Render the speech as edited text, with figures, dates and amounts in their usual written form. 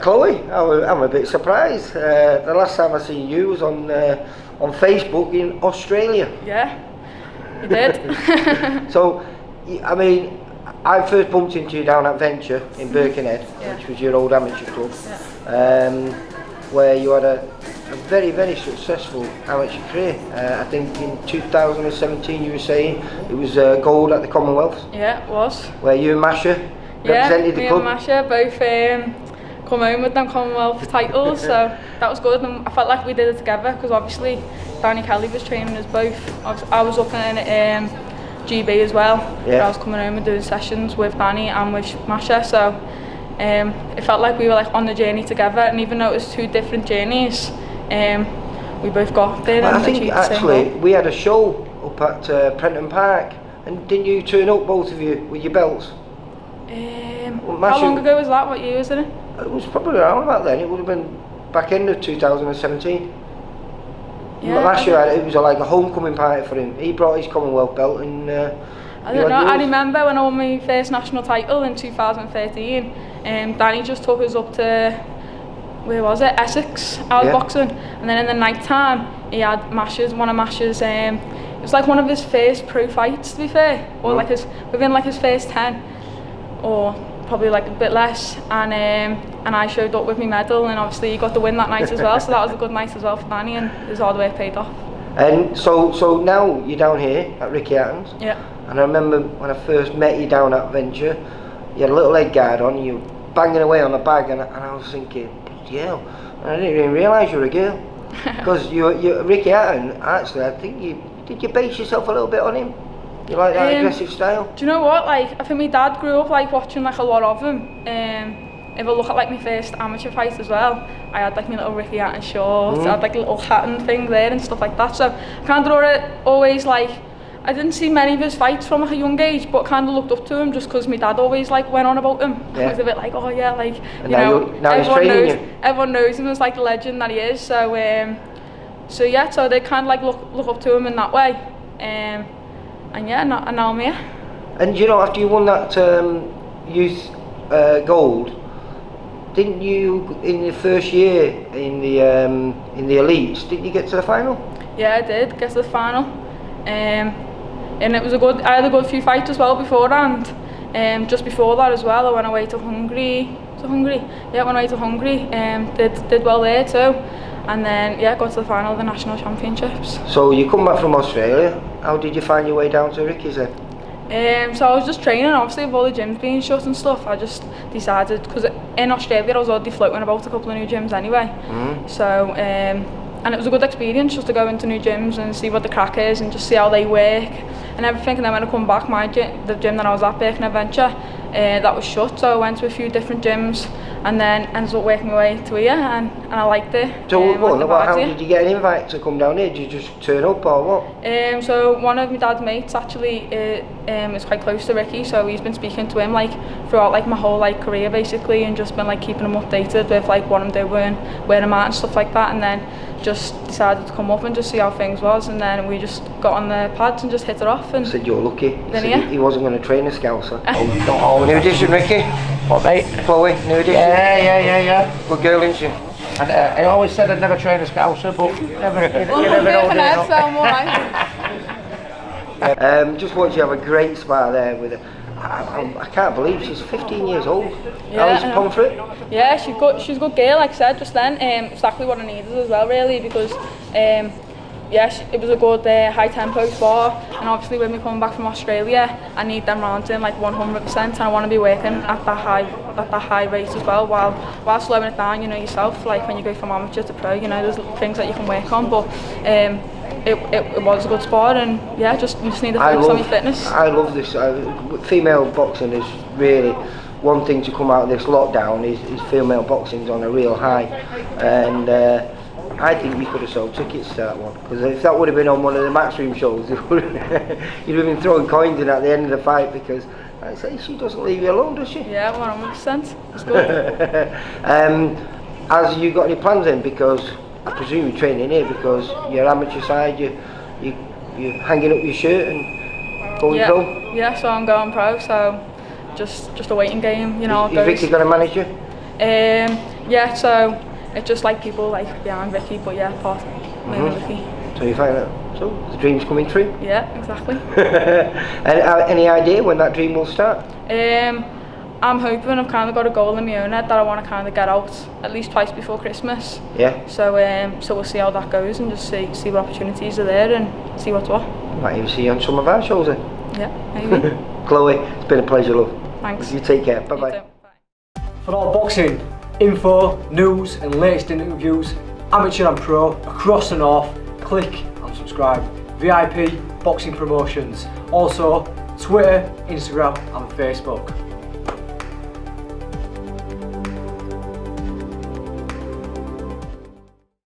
Chloe, I'm a bit surprised. The last time I seen you was on Facebook in Australia. Yeah, you did. So, I mean, I first bumped into you down at Venture in Birkenhead, which was your old amateur club, where you had a very, very successful amateur career. I think in 2017 you were saying it was gold at the Commonwealth. Yeah, it was. Where you and Masha represented the club. Me and Masha both come home with them Commonwealth titles, so that was good, and I felt like we did it together because obviously Danny Kelly was training us both. I was up in GB as well, where I was coming home and doing sessions with Danny and with Masha, so it felt like we were like on the journey together, and even though it was two different journeys, we both got there. Well, I think actually we had a show up at Prenton Park, and didn't you turn up, both of you, with your belts? How long ago was that? What year was it? It was probably around about then. It would have been back end of 2017. Yeah, Masha, it was like a homecoming party for him. He brought his Commonwealth belt, and I don't know. I remember when I won my first national title in 2013. Danny just took us up to, where was it? Essex. I was boxing, and then in the night time he had one of Masha's. It was like one of his first pro fights, to be fair, or like within his first 10, or probably like a bit less, and I showed up with my medal, and obviously he got the win that night as well, so that was a good night as well for Danny, and his hard work paid off. And so now you're down here at Ricky Hatton's. Yeah. And I remember when I first met you down at Venture, you had a little leg guard on, and you were banging away on the bag, and I was thinking, bloody hell, and I didn't even realise you were a girl. Because you Ricky Hatton, actually, I think did you base yourself a little bit on him? You like that aggressive style? Do you know what, like, I think my dad grew up like watching like a lot of him. If I look at like my first amateur fight as well, I had like my little Ricky Hatton shorts, I had like a little Hatton thing there and stuff like that, so I kind of always like, I didn't see many of his fights from like a young age, but kind of looked up to him just because my dad always like went on about him. He was a bit like, oh yeah, like, everyone knows him as like the legend that he is, so yeah, so they kind of like look up to him in that way, and yeah, and now I'm here. And you know, after you won that youth gold, didn't you in the first year in the elites, didn't you get to the final? Yeah, I did get to the final, and it was I had a good few fights as well beforehand. Just before that as well, I went away to Hungary. Yeah, went away to Hungary. Did well there too, and then got to the final of the national championships. So you come back from Australia. How did you find your way down to Ricky's then? So I was just training, obviously with all the gyms being shut and stuff. I just decided, because in Australia I was already floating about a couple of new gyms anyway. So and it was a good experience just to go into new gyms and see what the crack is and just see how they work and everything. And then when I come back, the gym that I was at, Birkenhead Venture, that was shut, so I went to a few different gyms and then ended up working my way to here, and I liked it. So how did you get an invite to come down here? Did you just turn up or what? So one of my dad's mates actually is quite close to Ricky, so he's been speaking to him like throughout like my whole like career basically, and just been like keeping him updated with like what I'm doing, where I'm at and stuff like that, and then just decided to come up and just see how things was, and then we just got on the pads and just hit it off. And said you're lucky. He wasn't going to train a Scouser. New addition, Ricky. What, mate? Chloe, new addition. Yeah. Good girl, isn't she? And I always said I'd never train a Scouser, but you never know. Just watch you have a great spar there with her. I can't believe she's 15 years old. Yeah, Alice Pomfret. Yeah, she's a good girl, like I said just then. Exactly what I needed as well, really, because it was a good high tempo sport, and obviously when we come back from Australia, I need them rounds in like 100%, and I want to be working at that high rate as well, while slowing it down. You know yourself, like when you go from amateur to pro, you know there's things that you can work on, but it was a good sport, and yeah, just need to focus on your fitness. I love this. Female boxing is really one thing to come out of this lockdown. Is female boxing's on a real high, and I think we could have sold tickets to that one, because if that would have been on one of the Matchroom shows, you'd have been throwing coins in at the end of the fight, because I say she doesn't leave you alone, does she? Yeah, 100%. It's good. Has you got any plans then? Because I presume you're training here because you're amateur side, you're hanging up your shirt and going pro? Yeah, so I'm going pro, so just a waiting game, you know. Is Ricky going to manage you? Yeah, so it's just like people like behind Ricky, but yeah, part me and Ricky. So you find that, so the dream's coming true? Yeah, exactly. And any idea when that dream will start? I'm hoping I've kind of got a goal in my own head that I want to kind of get out at least twice before Christmas. Yeah. So so we'll see how that goes and just see what opportunities are there and see what's what. Might even see you on some of our shows then. Yeah, maybe. Chloe, it's been a pleasure, love. Thanks. You take care. Bye You bye. too. Bye. For all boxing info, news and latest interviews, amateur and pro, across the north, click and subscribe. VIP Boxing Promotions. Also Twitter, Instagram and Facebook.